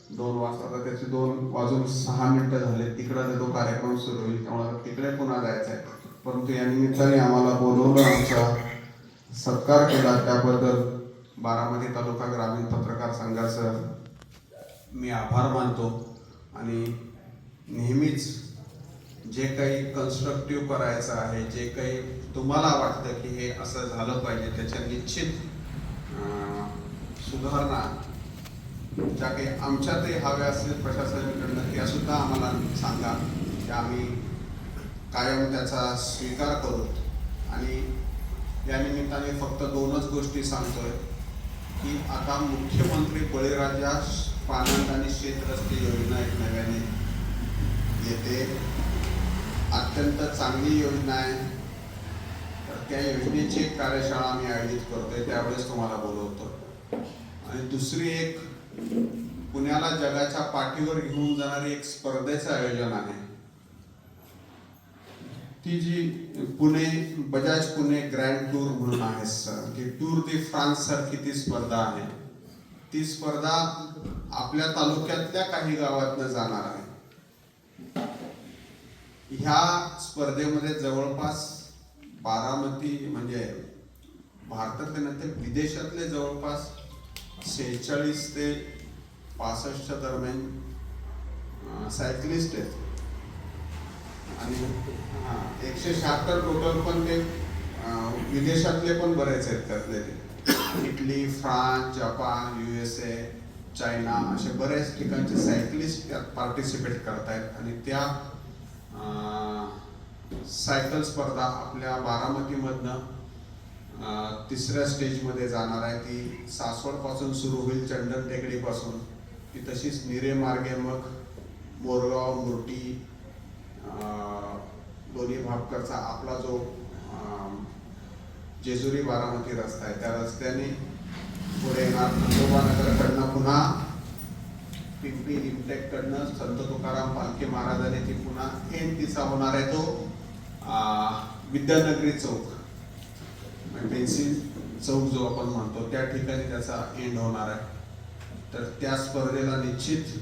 2 वाजता, त्याचे 2:06 झाले, तिकडे तो कार्यक्रम सुरू होईल, त्यामुळे तिकडे पुन्हा जायचं आहे. परंतु या निमित्ताने आम्हाला बोलवलं, आमचा सत्कार केला, त्याबद्दल बारामती तालुका ग्रामीण पत्रकार संघाचं मी आभार मानतो. आणि नेहमीच जे काही कन्स्ट्रक्टिव्ह करायचं आहे, जे काही तुम्हाला वाटतं की हे असं झालं पाहिजे, त्याच्या निश्चित सुधारणा ज्या काही आमच्यातही हव्या असतील प्रशासनाकडनं त्या सुद्धा आम्हाला सांगा, की आम्ही कायम त्याचा स्वीकार करू. आणि या निमित्ताने फक्त 2च गोष्टी सांगतोय की आता मुख्यमंत्री बळीराजा पानंद आणि शेत रस्ते योजना एक नव्याने येते, अत्यंत चांगली योजना आहे. तर त्या योजनेची एक कार्यशाळा आम्ही आयोजित करतोय, त्यावेळेस तुम्हाला बोलवतो. आणि दुसरी एक पुण्याला जगाच्या पाठीवर घेऊन जाणारी एक स्पर्धेचं आयोजन आहे, ती जी बजाज पुणे ग्रँड टूर म्हणून आहे सर, की टूर दी फ्रान्स सारखी ती स्पर्धा आहे. ती स्पर्धा आपल्या तालुक्यातल्या काही गावातनं जाणार आहे. ह्या स्पर्धेमध्ये जवळपास बारामती म्हणजे भारतातले नंतर विदेशातले जवळपास 46 ते 65 दरम्यान सायकलिस्ट आहेत आणि 176 टोटल, पण ते विदेशातले पण बरेच आहेत त्यातले. Italy, France, Japan, USA, China असे बऱ्याच ठिकाणचे सायकलिस्ट त्यात पार्टिसिपेट करतायत आणि त्या सायकल स्पर्धा आपल्या बारामतीमधनं तिसऱ्या स्टेजमध्ये जाणार आहे. ती सासवडपासून सुरू होईल, चंदन टेकडीपासून. ती तशीच निरे मार्गे मग मोरगाव, मुर्टी, लोणी भापकरचा आपला जो जेजुरी बारामती रस्ता आहे त्या रस्त्याने पुढे येणार. नंदोबानगरकडनं पुन्हा पिंपरी लिमटेककडनं संत तुकाराम पालखी महाराजांनी ती पुन्हा एंड तिचा होणार आहे तो विद्यानगरी चौक, पेन्सिल चौक जो आपण म्हणतो त्या ठिकाणी त्याचा एंड होणार आहे. तर त्या स्पर्धेला निश्चित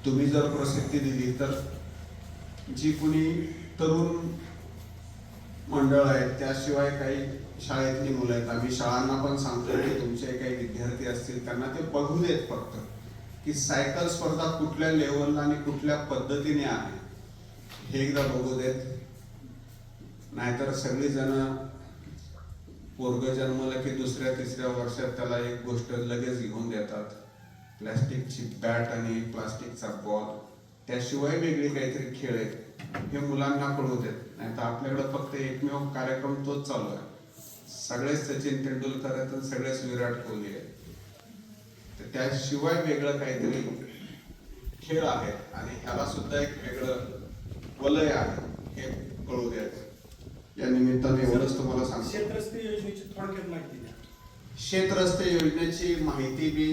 तुम्ही जर प्रसिद्धी दिली तर जी कुणी तरुण मंडळ आहेत, त्याशिवाय काही शाळेतली मुलं आहेत, आम्ही शाळांना पण सांगतो की तुमचे काही विद्यार्थी असतील त्यांना ते बघू देत फक्त की सायकल स्पर्धा कुठल्या लेवलला आणि कुठल्या पद्धतीने आहे हे एकदा बघू देत. नाहीतर सगळी जण पोरग जन्मलं की दुसऱ्या तिसऱ्या वर्षात त्याला एक गोष्ट लगेच घेऊन देतात, प्लास्टिकची बॅट आणि प्लास्टिकचा बॉल, त्याशिवाय वेगळी काहीतरी खेळ आहेत हे मुलांना कळू देत. नाही तर आपल्याकडे फक्त एकमेव कार्यक्रम तोच चालू आहे. सगळेच सचिन तेंडुलकर आहेत आणि सगळेच विराट कोहली आहेत. तर त्याशिवाय वेगळं काहीतरी खेळ आहेत आणि ह्याला सुद्धा एक वेगळं वलय आहे हे कळू द्यायचं. या निमित्ताने एवढंच तुम्हाला सांगतो. शेतरस्ते योजनेची थोडक्यात माहिती द्या. शेतरस्ते योजनेची माहिती बी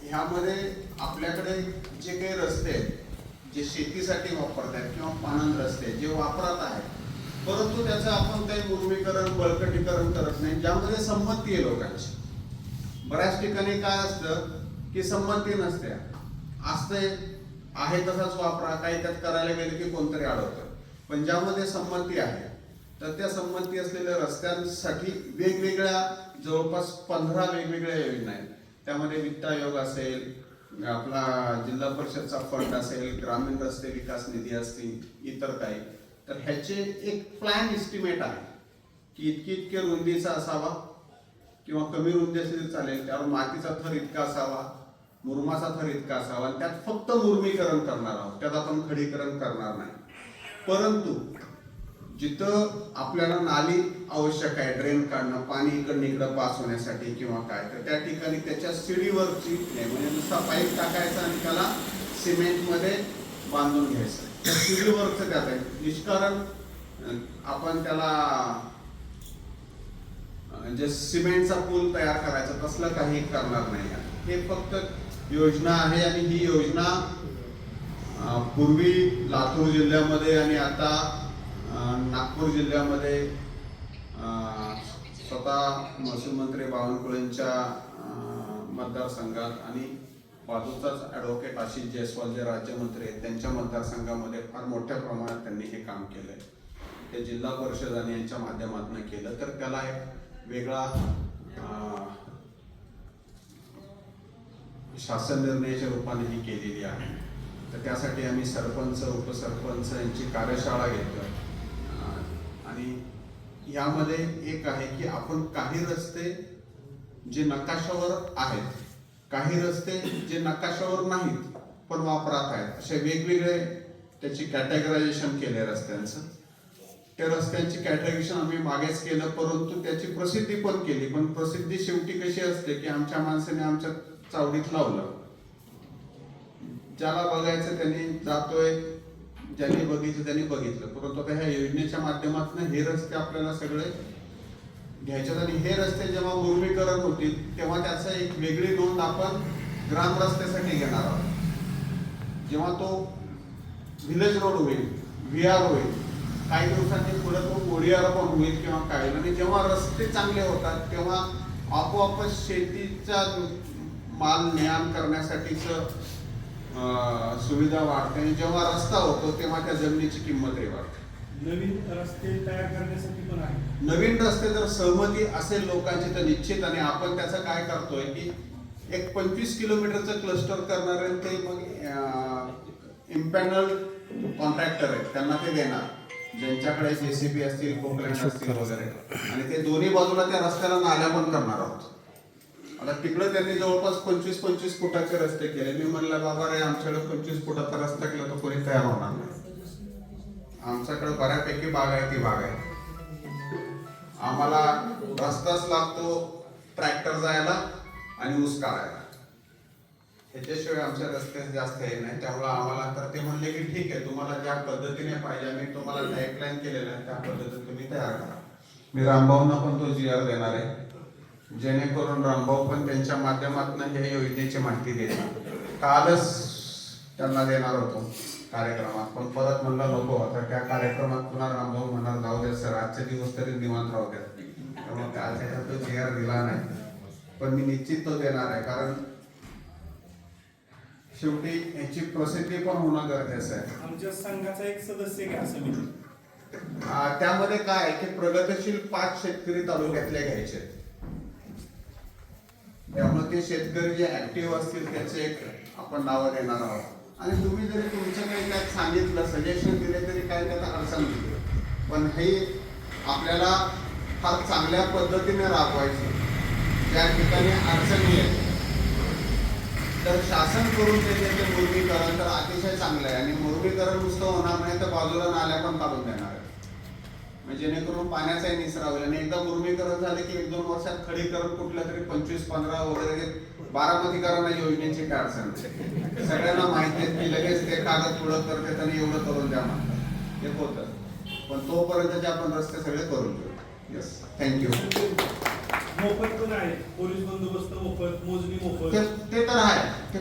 ह्यामध्ये आपल्याकडे जे काही रस्ते आहेत जे शेतीसाठी वापरतात किंवा पाणंद रस्ते जे वापरात आहेत, परंतु त्याचं आपण काही मुर्मीकरण बळकटीकरण करत नाही, ज्यामध्ये संमती आहे लोकांची. बऱ्याच ठिकाणी काय असतं की संमती नसते, असते आहे तसाच वापरा, काही त्यात करायला गेले की कोणतरी अडवतं. पण ज्यामध्ये संमती आहे तर त्या संमती असलेल्या रस्त्यांसाठी वेगवेगळ्या जवळपास 15 वेगवेगळ्या योजना आहेत. त्यामध्ये वित्त आयोग असेल, आपला जिल्हा परिषदचा फंड असेल, ग्रामीण रस्ते विकास निधी असतील, इतर काही. तर ह्याचे एक प्लॅन एस्टिमेट आहे की इतके रुंदीचा असावा किंवा कमी रुंदी असली तरी चालेल, त्यावर मातीचा थर इतका असावा, मुरमाचा थर इतका असावा आणि त्यात फक्त मुरमीकरण करणार आहोत, त्यात आपण खडीकरण करणार नाही. परंतु जिथं आपल्याला नाली आवश्यक आहे, ड्रेन काढणं, पाणी इकडनं इकडं पास होण्यासाठी किंवा काय, तर त्या ठिकाणी त्याच्या सीडीवरची म्हणजे नुसता पाईप टाकायचा आणि त्याला सिमेंटमध्ये बांधून घ्यायचं. त्या सीडीवरचं त्यात आहे. निष्कारण आपण त्याला जे सिमेंटचा पूल तयार करायचा तसलं काही करणार नाही. हे फक्त योजना आहे आणि ही योजना पूर्वी लातूर जिल्ह्यामध्ये आणि आता नागपूर जिल्ह्यामध्ये स्वतः महसूल मंत्री बावनकुळेंच्या मतदारसंघात आणि बाजूचाच ॲडव्होकेट आशिष जयस्वाल जे राज्यमंत्री आहेत त्यांच्या मतदारसंघामध्ये फार मोठ्या प्रमाणात त्यांनी हे काम केलंय. ते जिल्हा परिषद आणि यांच्या माध्यमातून केलं तर त्याला एक वेगळा शासन निर्णयाच्या रूपाने ही केलेली आहे. तर त्यासाठी आम्ही सरपंच, उपसरपंच यांची कार्यशाळा घेतोय आणि यामध्ये एक आहे की आपण काही रस्ते जे नकाशावर आहेत, काही रस्ते जे नकाशावर नाहीत पण वापरात आहेत, असे वेगवेगळे त्याची कॅटेगरायझेशन केले रस्त्यांचं. त्या रस्त्यांची कॅटेगरायझेशन आम्ही मागेच केलं, परंतु त्याची प्रसिद्धी पण केली. पण प्रसिद्धी शेवटी कशी असते की आमच्या माणसाने आमच्या चावडीत लावलं, ज्याला बघायचं त्यांनी जातोय, ज्यांनी बघितलं त्यांनी बघितलं. परंतु आता ह्या योजनेच्या माध्यमातून हे रस्ते आपल्याला सगळे घ्यायच्यात आणि हे रस्ते जेव्हा मुर्मीकरण होतील तेव्हा त्याचं एक वेगळी नोंद आपण ग्राम रस्त्यासाठी घेणार आहोत. जेव्हा तो व्हिलेज रोड होईल, VR होईल, काही दिवसांनी पुढे तो ODR पण होईल किंवा काय, आणि जेव्हा रस्ते चांगले होतात तेव्हा आपोआपच शेतीचा माल ने-आण करण्यासाठीचं सुविधा वाढते आणि जेव्हा रस्ता होतो तेव्हा त्या जमिनीची किंमतही वाढते. नवीन रस्ते तयार करण्यासाठी पण आहे. नवीन रस्ते जर सहमती असेल लोकांची तर निश्चित, आणि आपण त्याचं काय करतोय की एक 25 किलोमीटरचं क्लस्टर करणार आहे ते मग इम्पॅनल कॉन्ट्रॅक्टर आहेत त्यांना ते देणार, ज्यांच्याकडे JCB असतील, पोकलँड असतील वगैरे, आणि ते दोन्ही बाजूला त्या रस्त्याला नाल्या पण करणार आहोत. आता तिकडे त्यांनी जवळपास 25-25 फुटाचे रस्ते केले. मी म्हणलं बाबा रे, आमच्याकडे 25 फुटाचा रस्ता केला तर कोणी तयार होणार नाही. आमच्याकडे बऱ्यापैकी बागायती भाग आहे, आम्हाला रस्ताच लागतो ट्रॅक्टर जायला आणि ऊस काढायला, ह्याच्याशिवाय आमच्या रस्ते जास्त हे नाही. त्यामुळे आम्हाला तर ते म्हणले की ठीक आहे, तुम्हाला ज्या पद्धतीने पाहिजे मी तुम्हाला टाईपलाईन केलेलं आहे त्या पद्धतीने तुम्ही तयार करा. मी रामभाऊंना पण तो GR देणार आहे, जेणेकरून रामभाऊ पण त्यांच्या माध्यमातून हे योजनेची माहिती देणार. कालच त्यांना देणार होतो कार्यक्रमात, पण परत म्हणलं नको, आता त्या कार्यक्रमात पुन्हा रामभाऊ म्हणणार जाऊ द्या सर, आजचे दिवस तरी निवांत राहू द्या. त्यामुळे काल त्याचा तो GR दिला नाही, पण मी निश्चित तो देणार आहे. कारण शेवटी याची प्रसिद्धी पण होणं गरजेचं आहे. आमच्या संघाचा एक सदस्य घ्या समिती. त्यामध्ये काय आहे की प्रगतशील 5 शेतकरी तालुक्यातले घ्यायचे, त्यामुळे ते शेतकरी जे ऍक्टिव्ह असतील त्याचे एक आपण नावं देणार आहोत. आणि तुम्ही जरी तुमचं काही त्यात सांगितलं, सजेशन दिले तरी काय त्यात अडचण नाही, पण हे आपल्याला फार चांगल्या पद्धतीने राबवायचं. ज्या ठिकाणी अडचणी आहेत तर शासन करून त्याचे मुरमीकरण तर अतिशय चांगलं आहे, आणि मुरमीकरण नुसतं होणार नाही तर बाजूला नाल्या पण काढून देणार आहे, म्हणजे जेणेकरून पाण्याचाही निचरा होईल. आणि एकदा मुरमीकरण झाले की 1-2 वर्षात खडीकरण कुठल्या तरी 25-15 वगैरे बारामतीकरांना योजनेची काय अडचण नाही. सगळ्यांना माहिती आहे की लगेच ते कागद पुढं करते आणि एवढं करून द्या म्हणतात, ते होतं. पण तोपर्यंतचे आपण रस्ते सगळे करून घेऊ. Yes, thank you. मोफत पण आहे, पोलीस बंदोबस्त मोफत, मोजणी मोफत. ते तर आहे,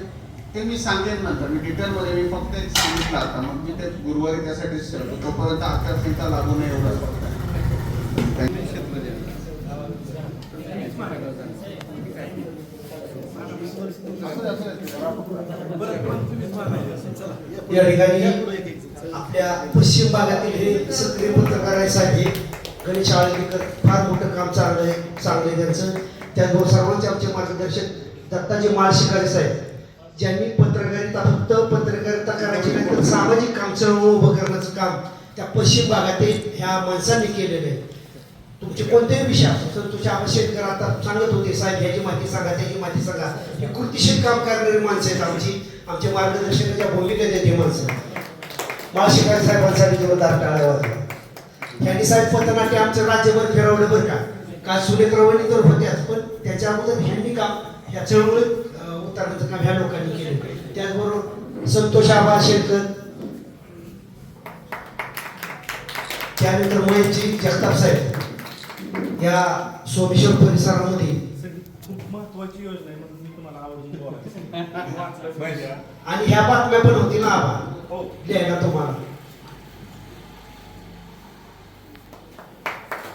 ते मी सांगेन नंतर, मी डिटेलमध्ये मी फक्त एक सांगितलं आता, मग मी ते गुरुवारी त्यासाठीच ठेवतो. तोपर्यंत आचारसंहिता लागू नये एवढंच फक्त. या ठिकाणी आपल्या पश्चिम भागातील हे सक्रिय पत्रकारांसाठी गणेश आळगीकर फार मोठं काम चांगलं आहे त्यांचं. त्याचबरोबर सर्वांचे आमचे मार्गदर्शक दत्ताजी माळशिकारे साहेब, ज्यांनी पत्रकारिता फक्त पत्रकारिता करायची नाही तर सामाजिक काम चळवळ उभं करण्याचं काम त्या पश्चिम भागातील ह्या माणसांनी केलेलं आहे. तुमचे कोणतेही विषय असो तर तुझ्या शेतकरी आता सांगत होते साहेब, ह्याची माहिती सांगा, त्याची माहिती सांगा. ही कृतीशील काम करणारी माणसं आहेत आमचे मार्गदर्शकाच्या भूमिकेत येते माणसं. माळशिकारे साहेबांसाठी जोरदार टाळ्या वाजवा. यांनी साहेब पथनाट्य आमचं राज्यभर फिरवलं बरं का. काय सुनेत्रवणी तर होत्याच, पण त्याच्या अगोदर ह्यांनी काम ह्या चळवळीत उतरण्याचं काम ह्या लोकांनी केलं. त्याचबरोबर संतोष आबा शेतकर, त्यानंतर महेशजी जगताप साहेब, या सोमेश्वर परिसरामध्ये खूप महत्वाची योजना आहे म्हणून मी तुम्हाला आवडून बोलायचं. आणि ह्या बातम्या पण होती ना आबा, हो द्यायला तुम्हाला.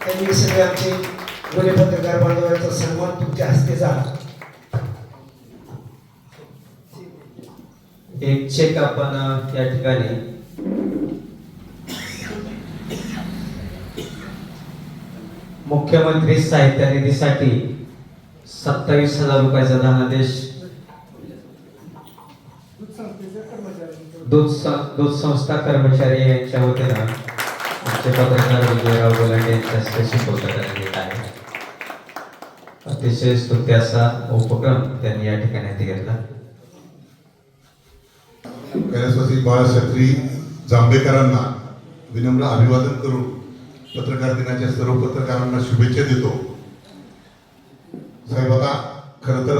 त्यांनी सगळे आमचे गुन्हे पत्रकार बांधवांचा सन्मान तुमच्या हस्ते झाला. एक चेक आपण या ठिकाणी मुख्यमंत्री साहित्य निधीसाठी 27,000 रुपयाचा धनादेश दूध संस्था कर्मचारी यांच्या वतीनं आमचे पत्रकार विजयराव गोलांडे यांच्या हस्ते सुपूर्द करण्यात येत आहे. अतिशय स्तुत्य असा उपक्रम त्यांनी या ठिकाणी हाती घेतला. कैलासवासी बाळशास्त्री जांभेकरांना विनम्र अभिवादन करून पत्रकार दिनाच्या सर्व पत्रकारांना शुभेच्छा देतो. साहेब, आता खरं तर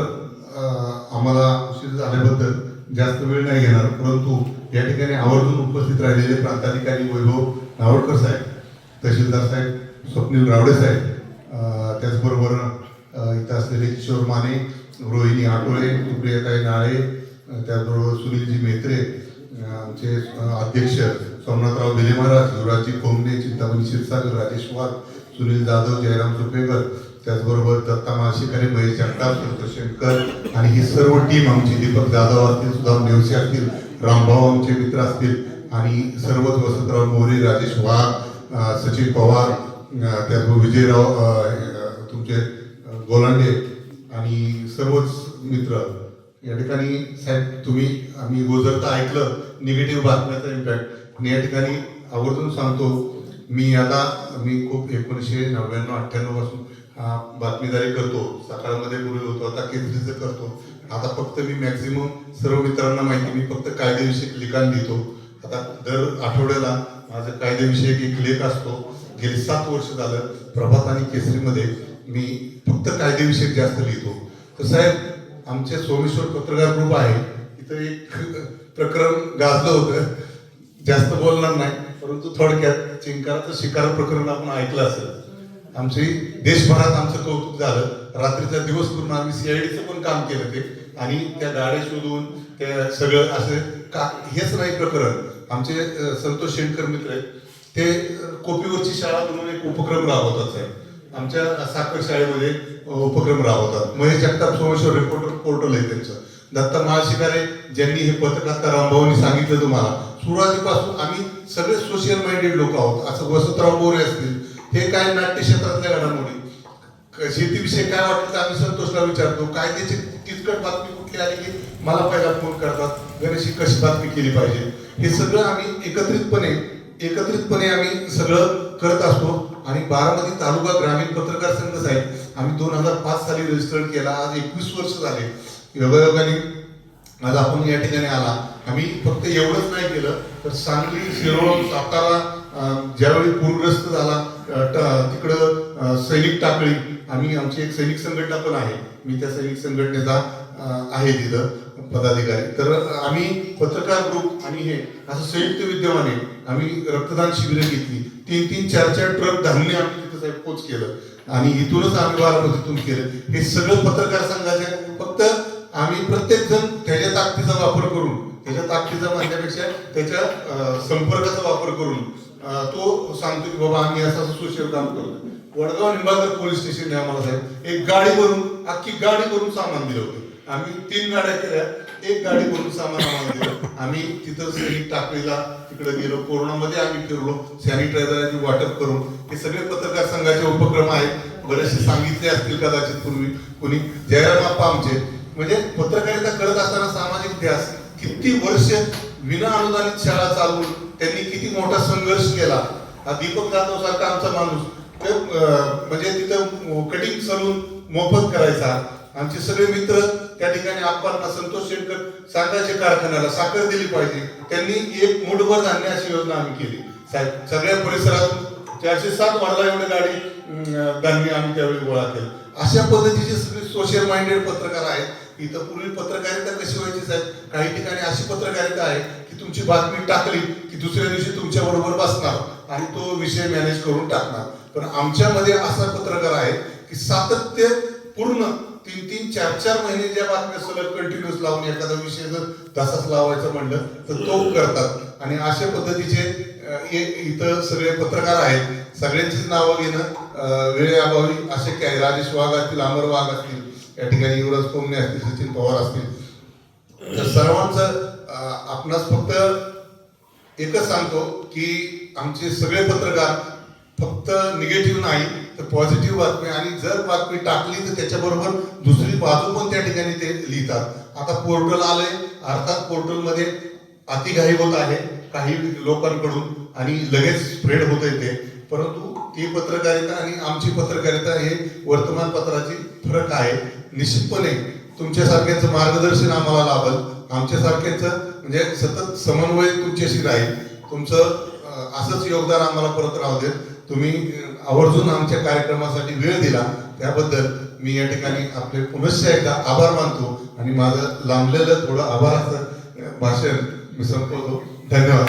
आम्हाला उशीर झाल्याबद्दल जास्त वेळ नाही घेणार, परंतु या ठिकाणी आवर्जून उपस्थित राहिलेले प्रांताधिकारी वैभव नावडकर साहेब, तहसीलदार साहेब स्वप्नील रावडे साहेब, त्याचबरोबर इथं असलेले किशोर माने, रोहिणी आटोळे, सुप्रियाताई नाळे, त्याचबरोबर सुनीलजी मेत्रे, आमचे अध्यक्ष सोमनाथराव बेले महाराज, युवराजजी कोमने, चिंतामणी क्षीरसागर, राजेश वाघ, सुनील जाधव, जयराम सुपेकर, त्याचबरोबर दत्ता माशिकारी, महेश जगताप, संतोष शेंडकर आणि ही सर्व टीम आमची, दीपक जाधव असतील, सुधाम नेवसे असतील, रामभाऊ आमचे मित्र असतील आणि सर्वच वसंतराव मोरे, राजेश वाघ, सचिन पवार, त्याचबरोबर विजयराव तुमचे गोलांडे आणि सर्वच मित्र या ठिकाणी. साहेब तुम्ही आम्ही गोजरता ऐकलं निगेटिव्ह बातम्याचा इम्पॅक्ट, आणि या ठिकाणी आवर्जून सांगतो मी खूप 1999-98 पासून बातमीदारी करतो. सकाळमध्ये पूर्वी होतो, आता केसरीचं करतो. आता फक्त मी मॅक्झिमम सर्व मित्रांना माहिती, मी फक्त कायदेविषयक लिखाण लिहितो. आता दर आठवड्याला माझं कायदेविषयक एक लेख असतो. गेली 7 वर्ष झालं प्रभात आणि केसरीमध्ये मी फक्त कायदेविषयक जास्त लिहितो. तर साहेब आमचे सोमेश्वर पत्रकार ग्रुप आहे, इथं एक प्रकरण गाजलं होतं, जास्त बोलणार नाही परंतु थोडक्यात चिंकाराचं शिकार प्रकरण आपण ऐकलं असेल. आमची देशभरात आमचं कौतुक झालं. रात्रीचा दिवस करून आम्ही CIDचं पण काम केलं ते, आणि त्या गाड्या शोधून त्या सगळं असं का हेच नाही प्रकरण. आमचे संतोष शेंडकर मित्र आहेत, ते कोपीवरची शाळा म्हणून एक उपक्रम राबवतात साहेब, आमच्या साखर शाळेमध्ये उपक्रम राबवतात. महेश जगताप सोमेश्वर रिपोर्टर पोर्टल आहे त्यांचं. दत्ता महाशिकारे ज्यांनी हे पत्रक आता रामभाऊंनी सांगितलं तुम्हाला, सुरुवातीपासून आम्ही सगळे सोशल माइंडेड लोक आहोत. असं वसंतराव मोरे असतील, हे काय नाट्य क्षेत्रातल्या घडामोडी, शेतीविषयी काय वाटतं आम्ही संतोषला विचारतो, कायद्याची किचकट बातमी कुठली आली की मला पहिला फोन करतात, गणेशी कशी बातमी केली पाहिजे. हे सगळं आम्ही एकत्रितपणे आम्ही सगळं करत असतो. आणि बारामती तालुका ग्रामीण पत्रकार संघ साहेब आम्ही 2005 साली रजिस्टर केला. आज 21 वर्ष झाले. योगायोगाने आज आपण या ठिकाणी आला. आम्ही फक्त एवढंच नाही केलं तर सांगली, शिरोळ, सातारा ज्यावेळी पूरग्रस्त झाला तिकडं सैनिक टाकळी, आमची एक सैनिक संघटना पण आहे, मी त्या सैनिक संघटनेचा आहे तिथं पदाधिकारी. तर आम्ही पत्रकार ग्रुप आणि हे असं संयुक्त विद्यमाने आम्ही रक्तदान शिबिरं घेतली. 3-3, 4-4 ट्रक धान्य आम्ही तिथं साहेब पोच केलं आणि इथूनच आम्ही बारामतीतून केलं. हे सगळं पत्रकार संघाचे, फक्त आम्ही प्रत्येक जण त्याच्या ताकदीचा वापर करून, त्याच्या ताकदीचा म्हणण्यापेक्षा त्याच्या संपर्काचा वापर करून तो सांगतो की बाबा आम्ही असं सोशल काम करतो. वडगाव निंबाळकर पोलीस स्टेशनने आम्हाला साहेब एक गाडी भरून, अख्खी गाडी भरून सामान दिलं होतं. आम्ही 3 गाड्या केल्या, एक गाडी भरून सामान आम्हाला दिलं. आम्ही तिथं सैनिक टाकळीला तिकडे गेलो, कोरोनामध्ये आम्ही फिरलो, सॅनिटायझरची वाटप करून. हे सगळे पत्रकार संघाचे उपक्रम आहेत. बरेचसे सांगितले असतील कदाचित पूर्वी कोणी. जयराम आप्पा आमचे, म्हणजे पत्रकारिता करत असताना सामाजिक ध्यास, किती वर्ष विना अनुदानित शाळा चालवून त्यांनी किती मोठा संघर्ष केला. हा दीपक जाधव सारखा आमचा माणूस म्हणजे तिथं कटिंग सलून मोफत करायचा. आमचे सगळे मित्र त्या ठिकाणी आप्पांना, संतोष शेंडकर सांगायचे कारखान्याला साखर दिली पाहिजे, त्यांनी एक मुठभर धान्य अशी योजना आम्ही केली साहेब. सगळ्या परिसरातून 407 वाढला एवढे गाडी धान्य आम्ही त्यावेळी गोळा केलं. अशा पद्धतीचे सगळे सोशल माइंडेड पत्रकार आहेत. इथं पूर्वी पत्रकारिता कशी व्हायची साहेब, काही ठिकाणी अशी पत्रकारिता आहे की तुमची बातमी टाकली की दुसऱ्या दिवशी तुमच्या बरोबर बसणार आणि तो विषय मॅनेज करून टाकणार. पण आमच्यामध्ये असा पत्रकार आहे की सातत्य पूर्ण 3-3, 4-4 महिने ज्या बातम्या सलग कंटिन्युअस लावून एखादा विषय जर तसाच लावायचं म्हणलं तर तो करतात. आणि अशा पद्धतीचे इथं सगळे पत्रकार आहेत. सगळ्यांचीच नावं घेणं वेळेअभावी अशक्य आहे. राजेश वाघ असतील, अमर वाघ असतील, या ठिकाणी युवराज कोमणे असतील, सचिन पवार असतील, तर सर्वांचं आपणास फक्त एकच सांगतो की आमचे सगळे पत्रकार फक्त निगेटिव्ह नाही तर पॉझिटिव्ह बातमी, आणि जर बातमी टाकली तर त्याच्याबरोबर दुसरी बाजू पण त्या ठिकाणी ते लिहितात. आता पोर्टल आलंय, अर्थात पोर्टलमध्ये अतिघाई होत आहे काही लोकांकडून आणि लगेच स्प्रेड होत येते, परंतु ती पत्रकारिता आणि आमची पत्रकारिता हे वर्तमानपत्राची फरक आहे. निश्चितपणे तुमच्यासारख्यांचं मार्गदर्शन आम्हाला लाभल, आमच्यासारख्यांचं म्हणजे सतत समन्वय तुमच्याशी राहील. तुमचं असंच योगदान आम्हाला परत राहू देत. तुम्ही आवर्जून आमच्या कार्यक्रमासाठी वेळ दिला त्याबद्दल मी या ठिकाणी आपले पुनश्च एकदा आभार मानतो आणि माझं लांबलेलं थोडं आभाराचं भाषण मी संपवतो. धन्यवाद.